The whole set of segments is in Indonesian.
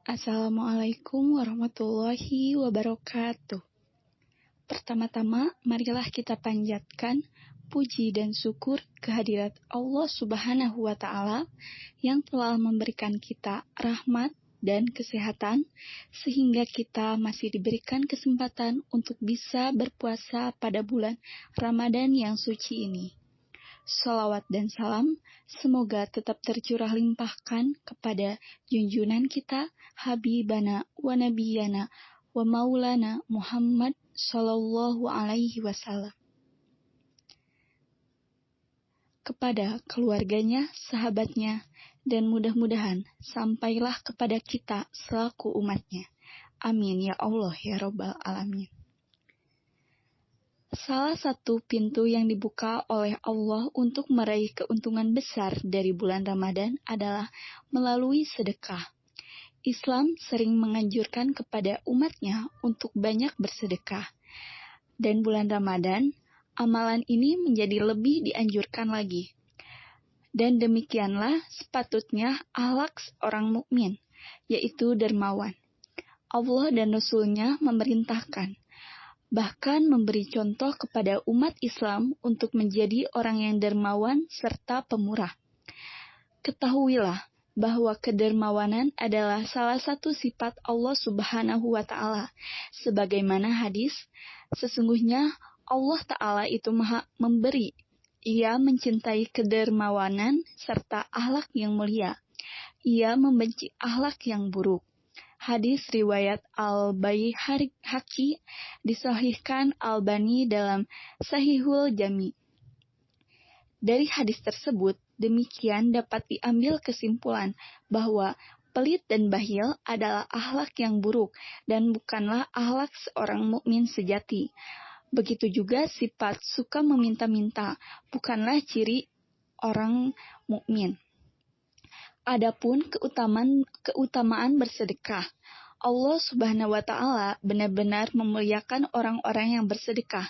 Assalamualaikum warahmatullahi wabarakatuh. Pertama-tama, marilah kita panjatkan puji dan syukur kehadirat Allah Subhanahu wa Ta'ala yang telah memberikan kita rahmat dan kesehatan, sehingga kita masih diberikan kesempatan untuk bisa berpuasa pada bulan Ramadan yang suci ini. Shalawat dan salam semoga tetap tercurah limpahkan kepada junjungan kita, Habibana wa Nabiyana wa Maulana Muhammad Sallallahu Alaihi Wasallam, kepada keluarganya, sahabatnya, dan mudah-mudahan sampailah kepada kita selaku umatnya. Amin ya Allah ya Rabbal Alamin. Salah satu pintu yang dibuka oleh Allah untuk meraih keuntungan besar dari bulan Ramadan adalah melalui sedekah. Islam sering menganjurkan kepada umatnya untuk banyak bersedekah. Dan bulan Ramadan, amalan ini menjadi lebih dianjurkan lagi. Dan demikianlah sepatutnya akhlak orang mukmin, yaitu dermawan. Allah dan Rasul-Nya memerintahkan, bahkan memberi contoh kepada umat Islam untuk menjadi orang yang dermawan serta pemurah. Ketahuilah bahwa kedermawanan adalah salah satu sifat Allah Subhanahu wa Ta'ala. Sebagaimana hadis, sesungguhnya Allah Ta'ala itu Maha Memberi. Ia mencintai kedermawanan serta akhlak yang mulia. Ia membenci akhlak yang buruk. Hadis riwayat Al-Baihaqi, disahihkan Albani dalam Sahihul Jami. Dari hadis tersebut, demikian dapat diambil kesimpulan bahwa pelit dan bakhil adalah akhlak yang buruk dan bukanlah akhlak seorang mukmin sejati. Begitu juga sifat suka meminta-minta bukanlah ciri orang mukmin. Adapun keutamaan bersedekah, Allah Subhanahu wa Ta'ala benar-benar memuliakan orang-orang yang bersedekah.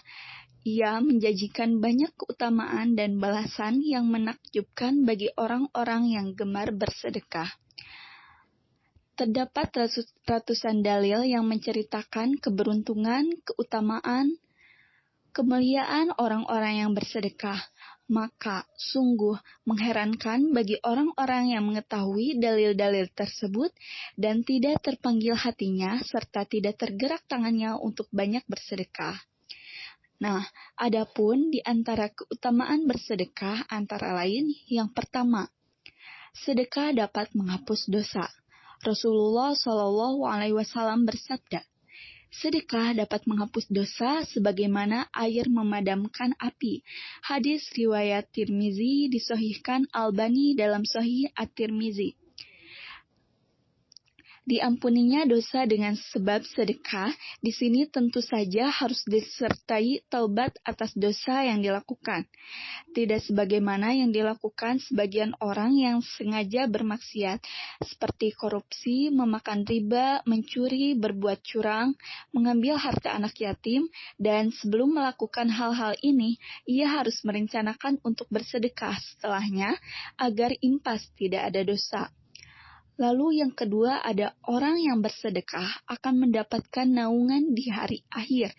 Ia menjanjikan banyak keutamaan dan balasan yang menakjubkan bagi orang-orang yang gemar bersedekah. Terdapat ratusan dalil yang menceritakan keberuntungan, keutamaan, kemuliaan orang-orang yang bersedekah. Maka sungguh mengherankan bagi orang-orang yang mengetahui dalil-dalil tersebut dan tidak terpanggil hatinya serta tidak tergerak tangannya untuk banyak bersedekah. Nah, adapun di antara keutamaan bersedekah antara lain yang pertama, sedekah dapat menghapus dosa. Rasulullah Shallallahu Alaihi Wasallam bersabda, sedekah dapat menghapus dosa sebagaimana air memadamkan api. Hadis riwayat Tirmizi, disahihkan Albani dalam Sahih At-Tirmizi. Diampuninya dosa dengan sebab sedekah, di sini tentu saja harus disertai taubat atas dosa yang dilakukan. Tidak sebagaimana yang dilakukan sebagian orang yang sengaja bermaksiat, seperti korupsi, memakan riba, mencuri, berbuat curang, mengambil harta anak yatim, dan sebelum melakukan hal-hal ini, ia harus merencanakan untuk bersedekah setelahnya, agar impas tidak ada dosa. Lalu yang kedua, ada orang yang bersedekah akan mendapatkan naungan di hari akhir.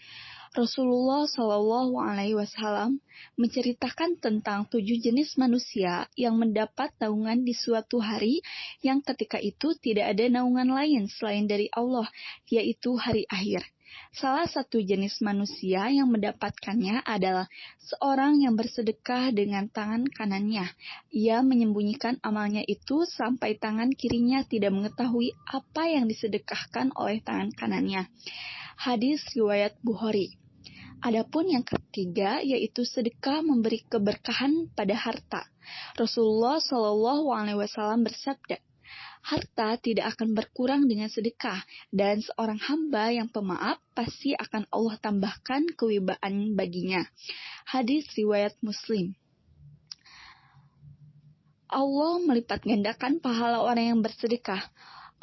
Rasulullah Shallallahu Alaihi Wasallam menceritakan tentang 7 jenis manusia yang mendapat naungan di suatu hari yang ketika itu tidak ada naungan lain selain dari Allah, yaitu hari akhir. Salah satu jenis manusia yang mendapatkannya adalah seorang yang bersedekah dengan tangan kanannya. Ia menyembunyikan amalnya itu sampai tangan kirinya tidak mengetahui apa yang disedekahkan oleh tangan kanannya. Hadis riwayat Bukhari. Adapun yang ketiga yaitu sedekah memberi keberkahan pada harta. Rasulullah Shallallahu Alaihi Wasallam bersabda, harta tidak akan berkurang dengan sedekah, dan seorang hamba yang pemaaf pasti akan Allah tambahkan kewibaan baginya. Hadis riwayat Muslim. Allah melipat gandakan pahala orang yang bersedekah.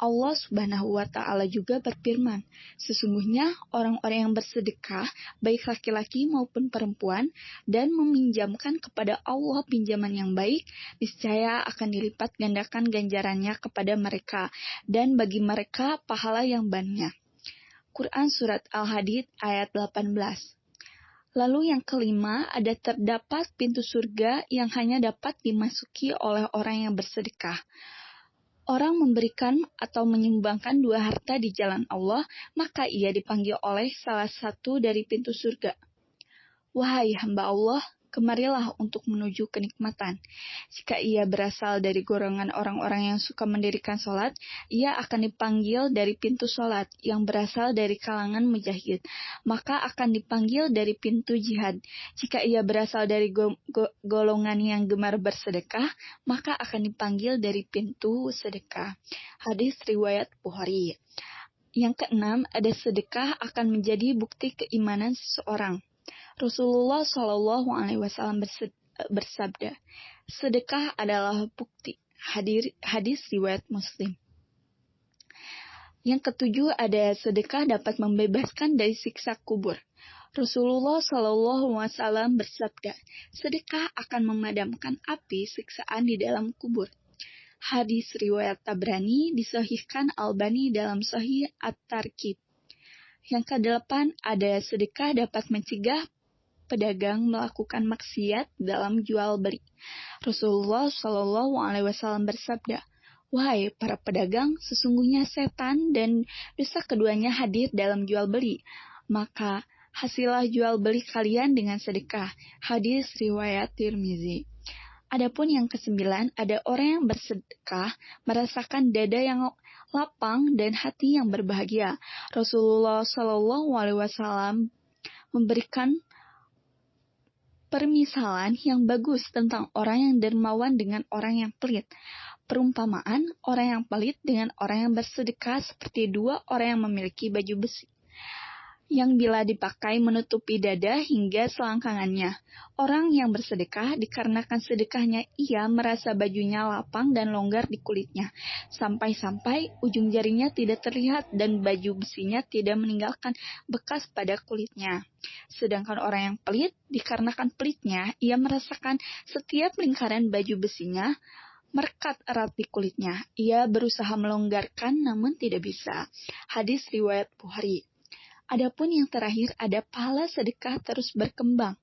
Allah Subhanahu wa Ta'ala juga berfirman, sesungguhnya orang-orang yang bersedekah, baik laki-laki maupun perempuan, dan meminjamkan kepada Allah pinjaman yang baik, niscaya akan dilipat gandakan ganjarannya kepada mereka, dan bagi mereka pahala yang banyak. Quran Surat Al-Hadid ayat 18. Lalu yang kelima, ada terdapat pintu surga yang hanya dapat dimasuki oleh orang yang bersedekah. Orang memberikan atau menyumbangkan 2 harta di jalan Allah, maka ia dipanggil oleh salah satu dari pintu surga. Wahai hamba Allah, kemarilah untuk menuju kenikmatan. Jika ia berasal dari golongan orang-orang yang suka mendirikan sholat, ia akan dipanggil dari pintu sholat yang berasal dari kalangan mujahid, maka akan dipanggil dari pintu jihad. Jika ia berasal dari golongan yang gemar bersedekah, maka akan dipanggil dari pintu sedekah. Hadis riwayat Bukhari. Yang keenam, ada sedekah akan menjadi bukti keimanan seseorang. Rasulullah Shallallahu Alaihi Wasallam bersabda, sedekah adalah bukti. Hadis riwayat Muslim. Yang ketujuh, ada sedekah dapat membebaskan dari siksa kubur. Rasulullah Shallallahu Alaihi Wasallam bersabda, sedekah akan memadamkan api siksaan di dalam kubur. Hadis riwayat Tabrani, disahihkan Albani dalam Sahih At-Targhib. Yang kedelapan, ada sedekah dapat mencegah pedagang melakukan maksiat dalam jual beli. Rasulullah Shallallahu Alaihi Wasallam bersabda, wahai para pedagang, sesungguhnya setan dan dosa keduanya hadir dalam jual beli. Maka hasilah jual beli kalian dengan sedekah. Hadis riwayat Tirmizi. Adapun yang kesembilan, ada orang yang bersedekah merasakan dada yang lapang dan hati yang berbahagia. Rasulullah Shallallahu Alaihi Wasallam memberikan permisalan yang bagus tentang orang yang dermawan dengan orang yang pelit. Perumpamaan orang yang pelit dengan orang yang bersedekah seperti 2 orang yang memiliki baju besi, yang bila dipakai menutupi dada hingga selangkangannya. Orang yang bersedekah, dikarenakan sedekahnya ia merasa bajunya lapang dan longgar di kulitnya, sampai-sampai ujung jarinya tidak terlihat dan baju besinya tidak meninggalkan bekas pada kulitnya. Sedangkan orang yang pelit, dikarenakan pelitnya, ia merasakan setiap lingkaran baju besinya merekat erat di kulitnya. Ia berusaha melonggarkan namun tidak bisa. Hadis riwayat Bukhari. Adapun yang terakhir, ada pahala sedekah terus berkembang.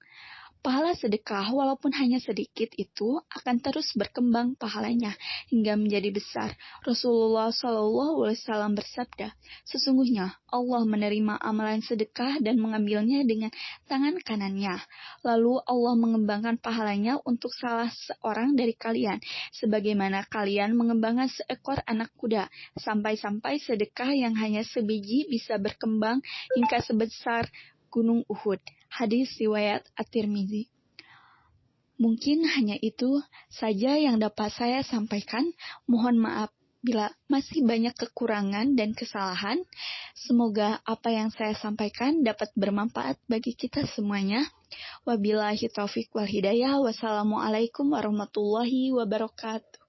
Pahala sedekah walaupun hanya sedikit itu akan terus berkembang pahalanya hingga menjadi besar. Rasulullah Shallallahu Alaihi Wasallam bersabda, sesungguhnya Allah menerima amalan sedekah dan mengambilnya dengan tangan kanannya. Lalu Allah mengembangkan pahalanya untuk salah seorang dari kalian, sebagaimana kalian mengembangkan seekor anak kuda, sampai-sampai sedekah yang hanya sebiji bisa berkembang hingga sebesar Gunung Uhud. Hadis riwayat At-Tirmizi. Mungkin hanya itu saja yang dapat saya sampaikan. Mohon maaf bila masih banyak kekurangan dan kesalahan. Semoga apa yang saya sampaikan dapat bermanfaat bagi kita semuanya. Wabillahi taufiq wal hidayah. Wassalamualaikum warahmatullahi wabarakatuh.